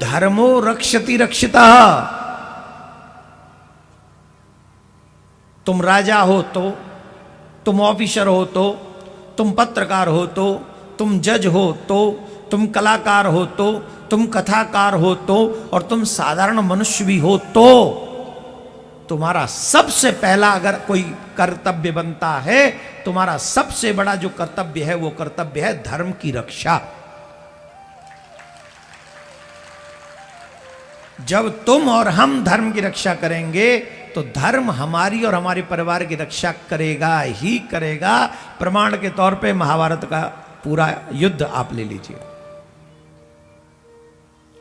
धर्मो रक्षति रक्षितः। तुम राजा हो तो, तुम ऑफिसर हो तो, तुम पत्रकार हो तो, तुम जज हो तो, तुम कलाकार हो तो, तुम कथाकार हो तो, और तुम साधारण मनुष्य भी हो तो तुम्हारा सबसे पहला अगर कोई कर्तव्य बनता है, तुम्हारा सबसे बड़ा जो कर्तव्य है वो कर्तव्य है धर्म की रक्षा। जब तुम और हम धर्म की रक्षा करेंगे तो धर्म हमारी और हमारे परिवार की रक्षा करेगा ही करेगा। प्रमाण के तौर पे महाभारत का पूरा युद्ध आप ले लीजिए।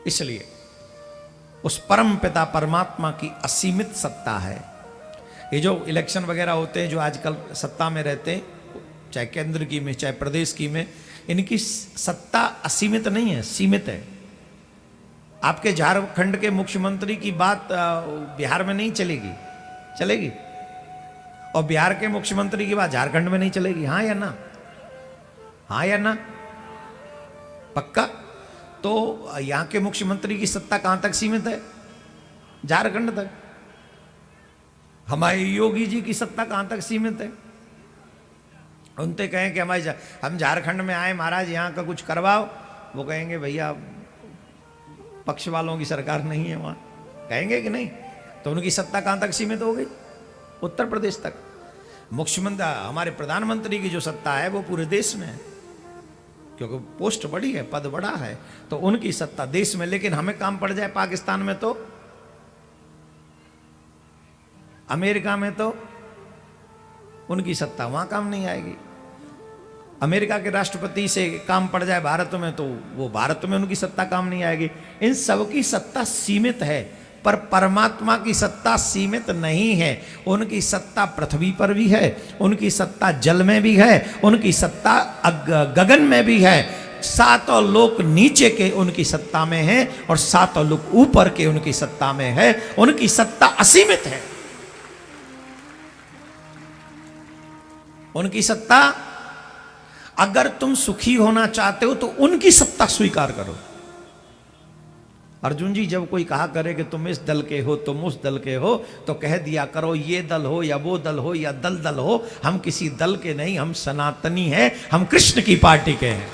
इसलिए उस परम पिता परमात्मा की असीमित सत्ता है। ये जो इलेक्शन वगैरह होते हैं, जो आजकल सत्ता में रहते हैं, चाहे केंद्र की में चाहे प्रदेश की में, इनकी सत्ता असीमित नहीं है, सीमित है। आपके झारखंड के मुख्यमंत्री की बात बिहार में नहीं चलेगी, चलेगी? और बिहार के मुख्यमंत्री की बात झारखंड में नहीं चलेगी? हाँ या ना? हाँ या ना? पक्का? तो यहां के मुख्यमंत्री की सत्ता कहां तक सीमित है? झारखंड तक। हमारे योगी जी की सत्ता कहां तक सीमित है? उनसे कहें कि हम झारखंड में आए महाराज, यहां का कुछ करवाओ, वो कहेंगे भैया पक्ष वालों की सरकार नहीं है वहां, कहेंगे कि नहीं? तो उनकी सत्ता कहां तक सीमित हो गई? उत्तर प्रदेश तक। मुख्यमंत्री, हमारे प्रधानमंत्री की जो सत्ता है वो पूरे देश में है, क्योंकि पोस्ट बड़ी है, पद बड़ा है, तो उनकी सत्ता देश में। लेकिन हमें काम पड़ जाए पाकिस्तान में तो, अमेरिका में तो उनकी सत्ता वहां काम नहीं आएगी। अमेरिका के राष्ट्रपति से काम पड़ जाए भारत में तो वो भारत में उनकी सत्ता काम नहीं आएगी। इन सबकी सत्ता सीमित है, पर परमात्मा की सत्ता सीमित नहीं है। उनकी सत्ता पृथ्वी पर भी है, उनकी सत्ता जल में भी है, उनकी सत्ता गगन में भी है। सातों लोक नीचे के उनकी सत्ता में है और सातों लोक ऊपर के उनकी सत्ता में है। उनकी सत्ता असीमित है। उनकी सत्ता, अगर तुम सुखी होना चाहते हो तो उनकी सत्ता स्वीकार करो। अर्जुन जी, जब कोई कहा करे कि तुम इस दल के हो, तुम उस दल के हो, तो कह दिया करो ये दल हो या वो दल हो या दल दल हो, हम किसी दल के नहीं, हम सनातनी हैं, हम कृष्ण की पार्टी के हैं।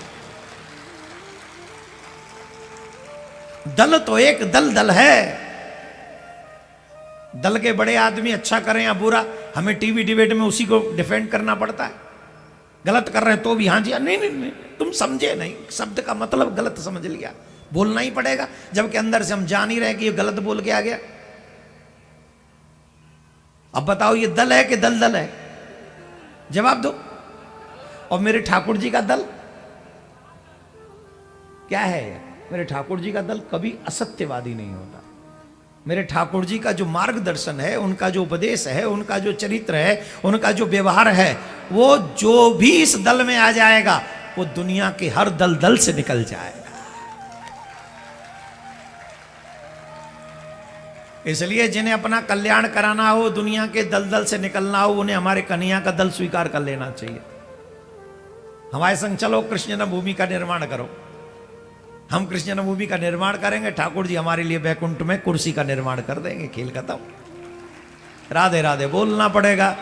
दल तो एक दल दल है। दल के बड़े आदमी अच्छा करें या बुरा, हमें टीवी डिबेट में उसी को डिफेंड करना पड़ता है। गलत कर रहे हैं तो भी हाँ जी, नहीं नहीं नहीं, तुम समझे नहीं, शब्द का मतलब गलत समझ लिया, बोलना ही पड़ेगा, जबकि अंदर से हम जान ही रहे कि ये गलत बोल के आ गया। अब बताओ ये दल है कि दल दल है? जवाब दो। और मेरे ठाकुर जी का दल क्या है? मेरे ठाकुर जी का दल कभी असत्यवादी नहीं होता। मेरे ठाकुर जी का जो मार्गदर्शन है, उनका जो उपदेश है, उनका जो चरित्र है, उनका जो व्यवहार है, वो जो भी इस दल में आ जाएगा वो दुनिया के हर दल दल से निकल जाएगा। इसलिए जिन्हें अपना कल्याण कराना हो, दुनिया के दल दल से निकलना हो, उन्हें हमारे कन्हैया का दल स्वीकार कर लेना चाहिए। हमारे संग चलो, कृष्ण जन्मभूमि का निर्माण करो। हम कृष्ण जन्मभूमि का निर्माण करेंगे, ठाकुर जी हमारे लिए वैकुंठ में कुर्सी का निर्माण कर देंगे, खेल खत्म। राधे राधे बोलना पड़ेगा।